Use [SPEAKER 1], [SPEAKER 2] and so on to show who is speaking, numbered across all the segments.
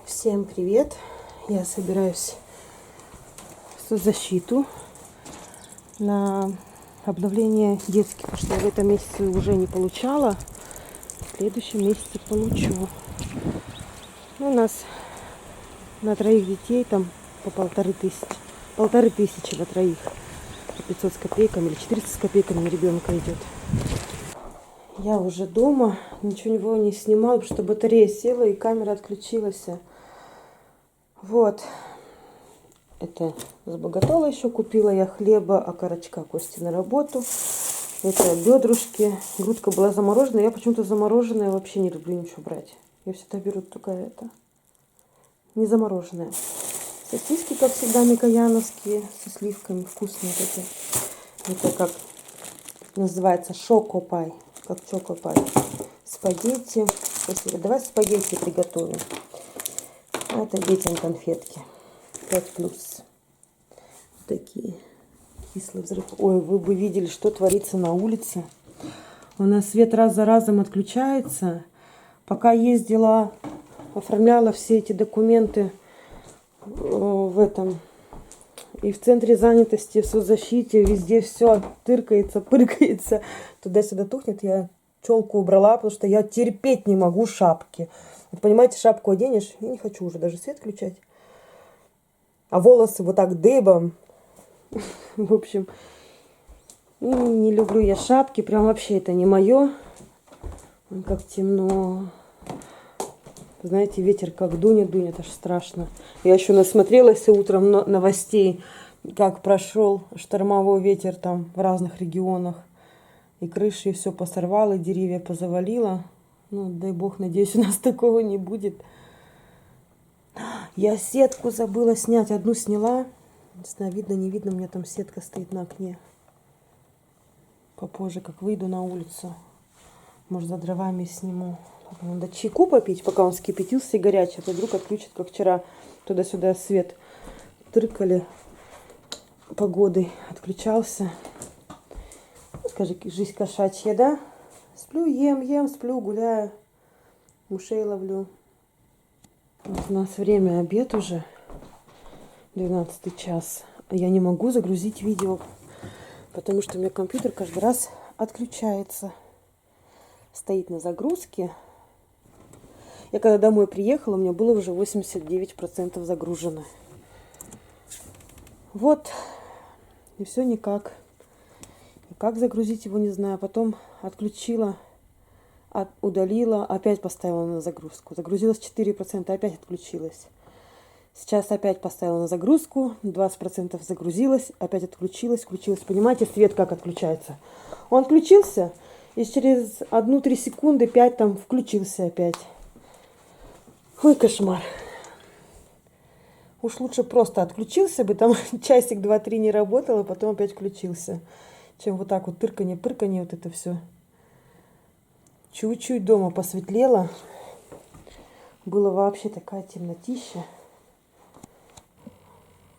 [SPEAKER 1] Всем привет! Я собираюсь в соцзащиту на обновление детских, потому что я в этом месяце уже не получала. В следующем месяце получу. Ну, у нас на троих детей там по 1500 на троих. По 500 с копейками или 400 с копейками на ребенка идет. Я уже дома, ничего не снимала, потому что батарея села и камера отключилась. Вот. Это с богатола еще купила я хлеба, окорочка Кости на работу. Это бедрушки. Грудка была замороженная. Я почему-то замороженная вообще не люблю ничего брать. Я всегда беру только это. Не замороженное. Сосиски, как всегда, микояновские, со сливками. Вкусные такие. Это как называется шокопай. Как чокопай. Спагетти. Спасибо. Давай спагетти приготовим. Это детям конфетки. 5+. Такие. Кислый взрыв. Ой, вы бы видели, что творится на улице. У нас свет раз за разом отключается. Пока ездила, оформляла все эти документы в этом. И в центре занятости, в соцзащите, везде все тыркается, пыркается. Туда-сюда тухнет. Я челку убрала, потому что я терпеть не могу шапки. Вот понимаете, шапку оденешь, я не хочу уже даже свет включать. А волосы вот так дыбом. В общем, не люблю я шапки. Прям вообще это не мое. Как темно. Знаете, ветер как дунет, аж страшно. Я еще насмотрелась утром новостей, как прошел штормовой ветер там в разных регионах. И крыши все посорвало, и деревья позавалило. Ну, дай бог, надеюсь, у нас такого не будет. Я сетку забыла снять. Одну сняла. Не знаю, видно, не видно. У меня там сетка стоит на окне. Попозже, как выйду на улицу. Может, за дровами сниму. Надо чайку попить, пока он вскипятился и горячий. А то вдруг отключат, как вчера. Туда-сюда свет тыркали. Погодой отключался. Скажи, жизнь кошачья, да? Сплю, ем, сплю, гуляю. Мышей ловлю. Вот у нас время обед уже. 12 час. Я не могу загрузить видео, потому что у меня компьютер каждый раз отключается. Стоит на загрузке. Я когда домой приехала, у меня было уже 89% загружено. Вот. И все никак. И как загрузить его, не знаю. Потом отключила, удалила, опять поставила на загрузку. Загрузилась 4%, опять отключилась. Сейчас опять поставила на загрузку, 20% загрузилась, опять отключилась, включилась. Понимаете, свет как отключается? Он включился, и через 1-3 секунды 5 там включился опять. Ой, кошмар. Уж лучше просто отключился бы, там часик, 2-3 не работал, а потом опять включился. Чем вот так вот тырканье-пырканье, вот это все. Чуть-чуть дома посветлело. Было вообще такая темнотища.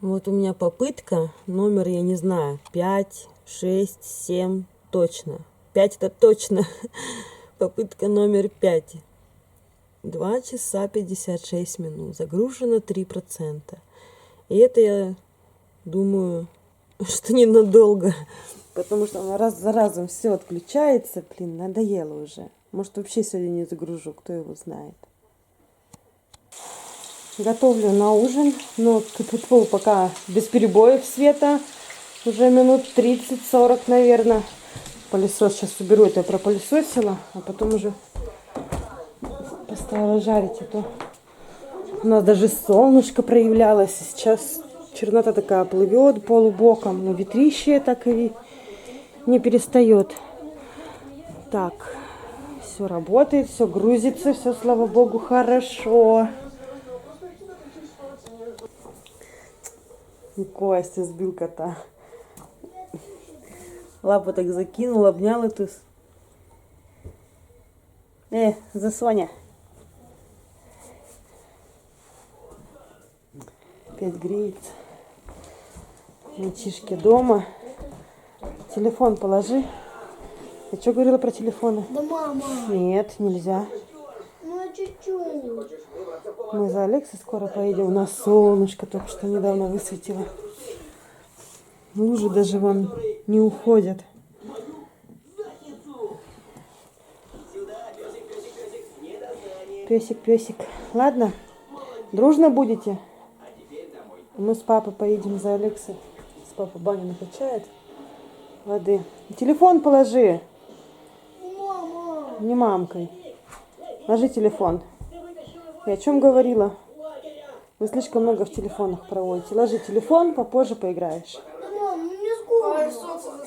[SPEAKER 1] Вот у меня попытка, номер, я не знаю, 5, 6, 7, точно. 5 это точно. Попытка номер 5. 2 часа 56 минут. Загружено 3%. И это я думаю, что ненадолго. Потому что раз за разом все отключается. Блин, надоело уже. Может, вообще сегодня не загружу, кто его знает. Готовлю на ужин, но пока без перебоев света. Уже минут 30-40, наверное. Пылесос сейчас уберу, это я пропылесосила, а потом уже поставила жарить. А то у нас даже солнышко проявлялось. Сейчас чернота такая плывет полубоком, но ветрище так и не перестает. Так, все работает, все грузится, все, слава богу, хорошо. Костя сбил кота. Лапу так закинул, обнял эту. За Соня. Опять греется. Мальчишки дома. Телефон положи. Я что говорила про телефоны?
[SPEAKER 2] Да, мама.
[SPEAKER 1] Нет, нельзя.
[SPEAKER 2] Ну, чуть-чуть.
[SPEAKER 1] Мы за Алексой скоро поедем. У нас солнышко только что недавно высветило. Лужи даже вон не уходят. Песик, песик. Ладно, дружно будете? Мы с папой поедем за Алексой. С папой баню накачает воды. Телефон положи. Не мамкой. Ложи телефон. Я о чем говорила? Вы слишком много в телефонах проводите. Ложи телефон, попозже поиграешь.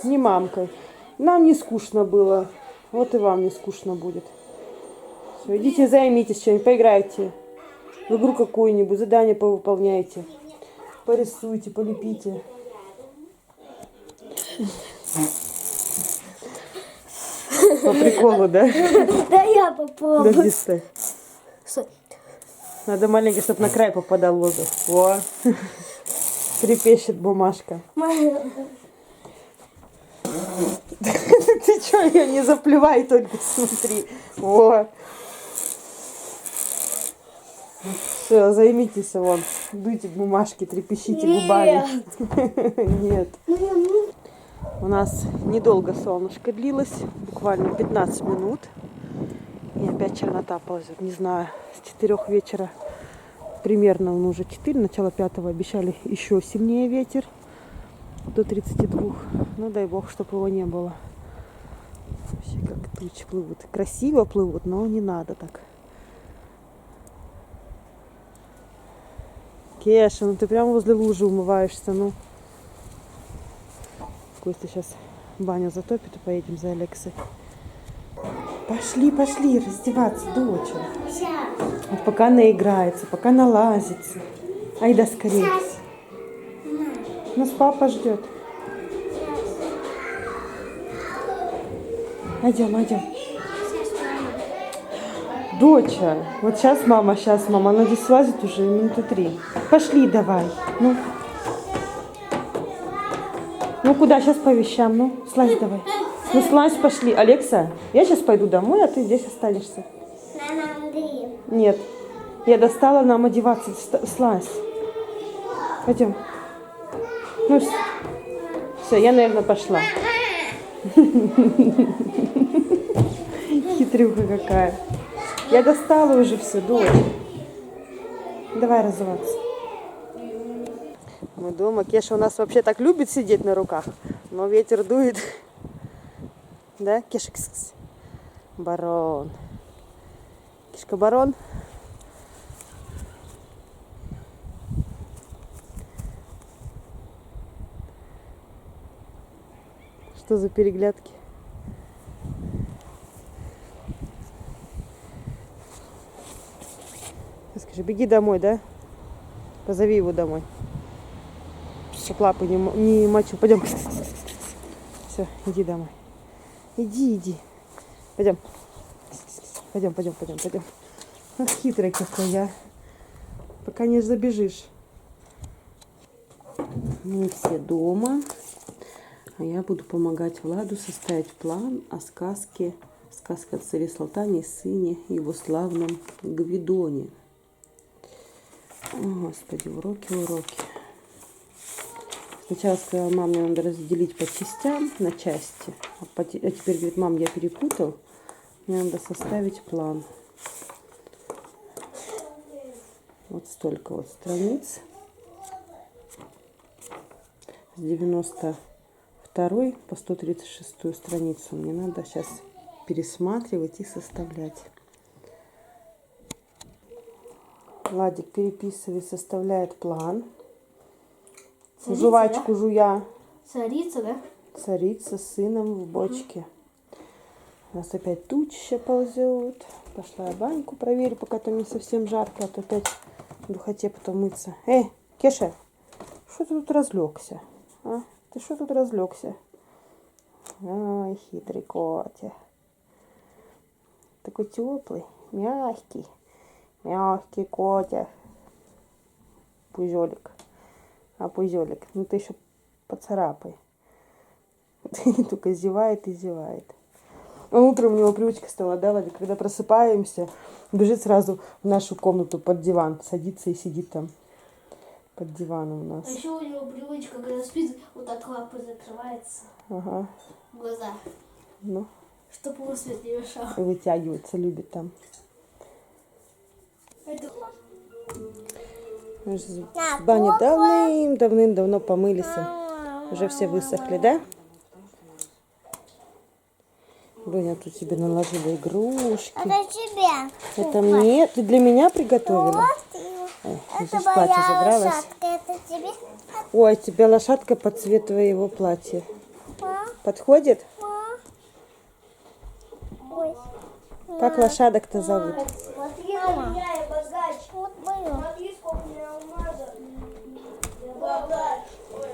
[SPEAKER 1] Не мамкой. Нам не скучно было. Вот и вам не скучно будет. Все, идите займитесь чем-нибудь, поиграйте. В игру какую-нибудь, задание повыполняйте. Порисуйте, полепите. По приколу, да?
[SPEAKER 2] Да я попробую.
[SPEAKER 1] Подожди, стой. Надо маленько, чтобы на край попадал воздух. Во. Трепещет бумажка. Ты что, ее не заплевай, только смотри. Во. Все, займитесь вон. Дуйте бумажки, трепещите губами. Нет. У нас недолго солнышко длилось, буквально 15 минут. И опять чернота ползет. Не знаю, с 4 вечера примерно, он уже 4, начало 5 обещали еще сильнее ветер. До 32. Ну дай бог, чтобы его не было. Вообще как тучи плывут. Красиво плывут, но не надо так. Кеша, ну ты прямо возле лужи умываешься, ну. Костя сейчас баню затопит и поедем за Алексой. Пошли, пошли раздеваться, дочь. Вот пока она играется, пока налазится. Айда скорее. Нас папа ждет. Идем, идем. Доча, вот сейчас мама. Она здесь слазит уже минуты 3. Пошли давай. Ну куда? Сейчас по вещам. Ну, слазь давай. Ну, слазь, пошли. Алекса, я сейчас пойду домой, а ты здесь останешься. Нет. Я достала нам одеваться. Слазь. Пойдем. Ну, все, я, наверное, пошла. Хитрюха какая. Я достала уже все, дочь. Давай разуваться. Мы дома. Кеша у нас вообще так любит сидеть на руках, но ветер дует. Да, Кеша? Барон. Кишка барон. Что за переглядки? Скажи, беги домой, да? Позови его домой. Чтоб лапы не мочу. Пойдем. Все, иди домой. Иди. Пойдем. Пойдем. Ну, хитрый какой я. Пока не забежишь. Мы все дома. А я буду помогать Владу составить план о сказке. Сказка о царе Салтане и сыне его славном Гвидоне. О, Господи, уроки. Сначала сказала, мам, мне надо разделить по частям на части. А теперь говорит, мам, я перепутал. Мне надо составить план. Вот столько вот страниц. С 92 по 136 страницу. Мне надо сейчас пересматривать и составлять. Владик переписывает, составляет план.
[SPEAKER 2] Царица,
[SPEAKER 1] Жвачку, да? Жуя.
[SPEAKER 2] Царица, да?
[SPEAKER 1] Царица с сыном в бочке. У нас опять туча ползет. Пошла я баньку проверю, пока там не совсем жарко, а то опять в духоте потом мыться. Кеша, что ты тут разлегся? А? Ты что тут разлегся? Ой, хитрый котя. Такой теплый, мягкий котя. Пузелик. Пузелик, ну ты еще поцарапай. Только зевает и зевает. А утром у него привычка стала, да, Вадик, когда просыпаемся, бежит сразу в нашу комнату под диван, садится и сидит там под диваном у нас.
[SPEAKER 2] А еще у него привычка, когда спит, вот так лапы закрывается,
[SPEAKER 1] Ага.
[SPEAKER 2] глаза,
[SPEAKER 1] Ну,
[SPEAKER 2] чтобы ему свет не мешал.
[SPEAKER 1] и вытягивается, любит там.
[SPEAKER 2] Это...
[SPEAKER 1] Мы же в бане давным-давно помылись. Уже все высохли, да? Дуня тут тебе наложила игрушки.
[SPEAKER 3] Это тебе.
[SPEAKER 1] Это мне? Ты для меня приготовила?
[SPEAKER 3] Это
[SPEAKER 1] Здесь платье
[SPEAKER 3] моя
[SPEAKER 1] забралась.
[SPEAKER 3] лошадка. Это тебе.
[SPEAKER 1] Ой, тебе лошадка под цвет твоего платья.
[SPEAKER 3] А?
[SPEAKER 1] Подходит?
[SPEAKER 3] Ой.
[SPEAKER 1] Как лошадок-то зовут?
[SPEAKER 2] Смотри на меня, я богач.
[SPEAKER 3] Вот мою.
[SPEAKER 2] Смотри, сколько у меня алмазов. Я богач. Ой,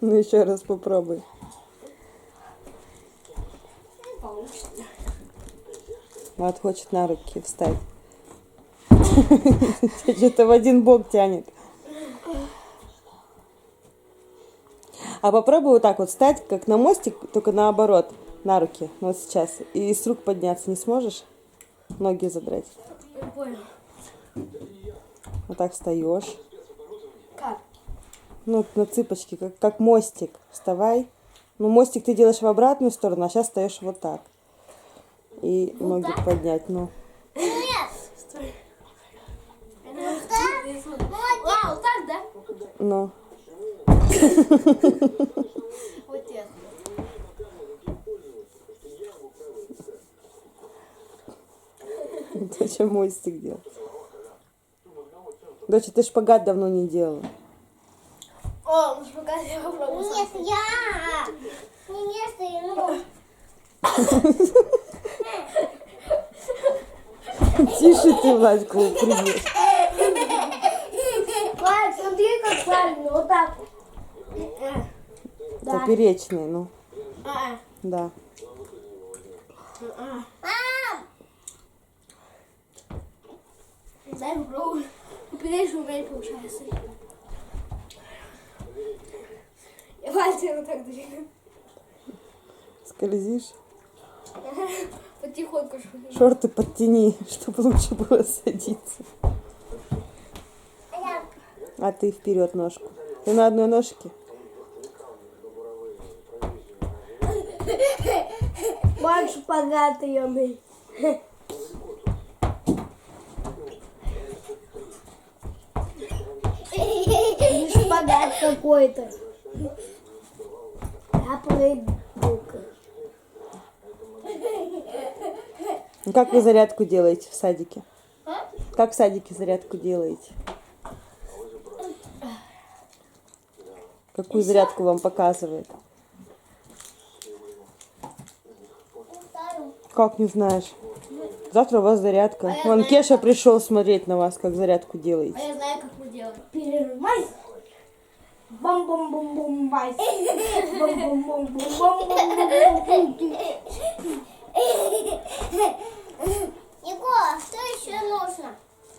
[SPEAKER 1] Ну еще раз попробуй. Вот хочет на руки встать. Что-то в один бок тянет. А попробуй вот так вот встать, как на мостик, только наоборот, на руки. Вот сейчас. И с рук подняться не сможешь? Ноги задрать.
[SPEAKER 2] Я понял.
[SPEAKER 1] Вот так встаешь.
[SPEAKER 2] Как?
[SPEAKER 1] Ну, на цыпочки, как мостик. Вставай. Ну, мостик ты делаешь в обратную сторону, а сейчас встаешь вот так. И
[SPEAKER 2] Вот
[SPEAKER 1] ноги
[SPEAKER 2] так?
[SPEAKER 1] поднять, ну.
[SPEAKER 2] Стой. А, вот так, да?
[SPEAKER 1] Ну.
[SPEAKER 2] Вот это.
[SPEAKER 1] Доча мостик делал. Доча, ты шпагат давно не делала.
[SPEAKER 2] О, ну пока я попробую.
[SPEAKER 3] Нет, я. Нет, ну.
[SPEAKER 1] Тише ты, Владьку, привет.
[SPEAKER 2] Вань, смотри, как правильно, вот так вот.
[SPEAKER 1] Поперечный, ну.
[SPEAKER 2] А,
[SPEAKER 1] Да.
[SPEAKER 2] дай попробую. Поперечный у меня не получается. Я пальцем вот так двигаю.
[SPEAKER 1] Скользишь.
[SPEAKER 2] Потихоньку швыряю.
[SPEAKER 1] Шорты подтяни, чтобы лучше было садиться. А ты вперед ножку. Ты на одной ножке?
[SPEAKER 2] Больше богатый, ёбей. Не шпагат какой-то. Я прыгаю.
[SPEAKER 1] Как вы зарядку делаете в садике? Как в садике зарядку делаете? Какую зарядку вам показывает? Как не знаешь? Завтра у вас зарядка. Вон Кеша пришел смотреть на вас, как зарядку
[SPEAKER 2] А
[SPEAKER 1] делаете.
[SPEAKER 2] я знаю, как мы делаем. Пережимай. Бам-бам-бам-бам-бай. Бам-бам-бам-бам-бам-бам-бам.
[SPEAKER 3] Егор, что еще нужно?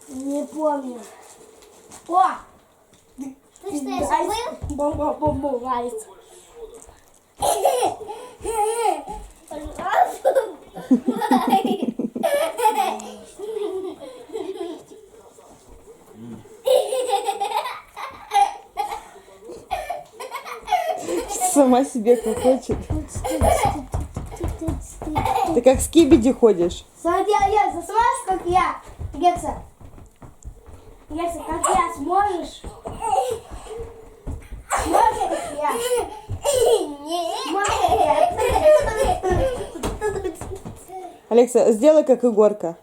[SPEAKER 2] Не помню. О!
[SPEAKER 3] Ты что, я забыл?
[SPEAKER 2] Бам-бам-бам-бам.
[SPEAKER 1] Сама себе как хочет. Ты как скибиди ходишь.
[SPEAKER 2] Смотри, Алекса, сможешь, как я? Алекса, как я, сможешь? Сможешь, как я? Сможешь, как я?
[SPEAKER 1] Алекса, сделай как Егорка.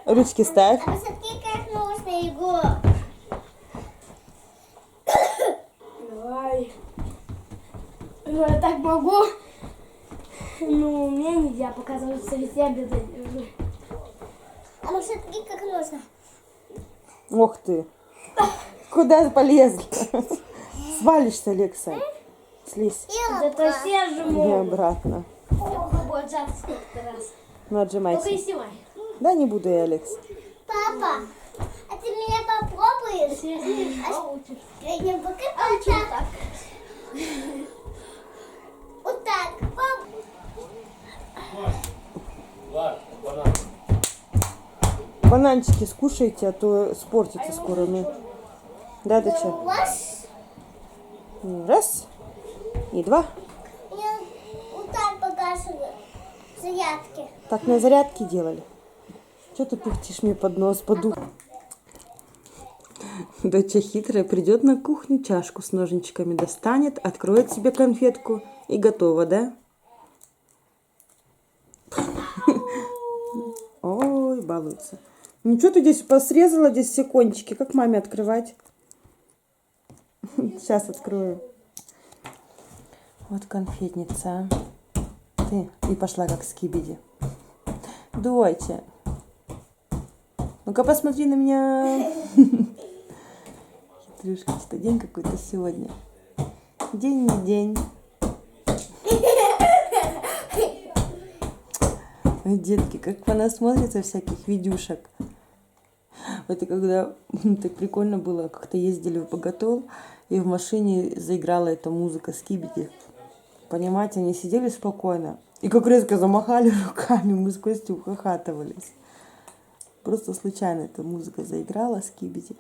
[SPEAKER 1] Ручки ставь.
[SPEAKER 3] А посмотри, как нужно, Егор.
[SPEAKER 2] Давай. Ну, я так могу. Ну, мне нельзя показываться везде без этого.
[SPEAKER 3] А ну смотри, как нужно.
[SPEAKER 1] Ох ты. Куда полезла? Свалишься, Алекса. Слизь.
[SPEAKER 2] Это все же
[SPEAKER 1] И
[SPEAKER 2] могут.
[SPEAKER 1] обратно.
[SPEAKER 2] Попробую отжаться сколько раз.
[SPEAKER 1] Ну,
[SPEAKER 2] Только не
[SPEAKER 1] отжимайся.
[SPEAKER 2] снимай.
[SPEAKER 1] Да, не буду я, Алекс.
[SPEAKER 3] Папа, ты меня попробуешь? Я не покататься.
[SPEAKER 2] Так.
[SPEAKER 3] Вот так. Пап.
[SPEAKER 1] Бананчики скушайте, а то испортится скоро. Ну. Да, доча?
[SPEAKER 3] Раз.
[SPEAKER 1] Раз. И два.
[SPEAKER 3] Я вот так показываю. Зарядки.
[SPEAKER 1] Так на зарядке делали. Что ты пыхтишь мне под нос, поду? Доча хитрая придет на кухню, чашку с ножничками достанет, откроет себе конфетку и готово, да? Ой, балуется. Ничего ты здесь посрезала, здесь все кончики. Как маме открывать? Сейчас открою. Вот конфетница. Ты и пошла как скибиди. Доча. Ну-ка посмотри на меня. Хитрюшка, что день какой-то сегодня. День не день. Ой, детки, как она смотрится всяких видюшек. Это когда так прикольно было, как-то ездили в Боготол, и в машине заиграла эта музыка Скибиди. Понимаете, они сидели спокойно, и как резко замахали руками, мы с Костей ухахатывались. Просто случайно эта музыка заиграла Скибиди.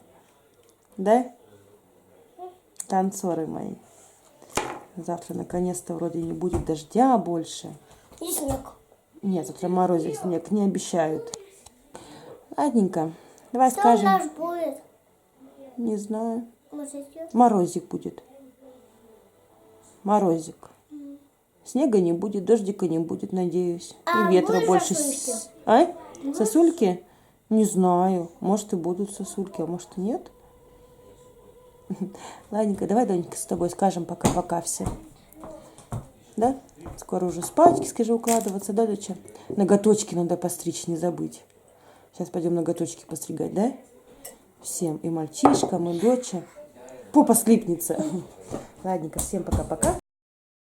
[SPEAKER 1] Да? Танцоры мои. Завтра наконец-то вроде не будет дождя больше.
[SPEAKER 3] И снег.
[SPEAKER 1] Нет, завтра морозик, снег не обещают. Ладненько. Давай
[SPEAKER 3] Что у
[SPEAKER 1] скажем.
[SPEAKER 3] нас будет?
[SPEAKER 1] Не знаю.
[SPEAKER 3] Может,
[SPEAKER 1] Морозик будет. Морозик. Снега не будет, дождика не будет, надеюсь.
[SPEAKER 3] А
[SPEAKER 1] И ветра
[SPEAKER 3] будут
[SPEAKER 1] больше.
[SPEAKER 3] сосульки?
[SPEAKER 1] А? Сосульки? Не знаю. Может и будут сосульки, а может и нет. Ладненько, давай, Донька, с тобой скажем пока-пока всем. Да? Скоро уже спать, скажи, укладываться, да, доча? Ноготочки надо постричь, не забыть. Сейчас пойдем ноготочки постригать, да? Всем, и мальчишкам, и доча. Попа слипнется. Ладненько, всем пока-пока.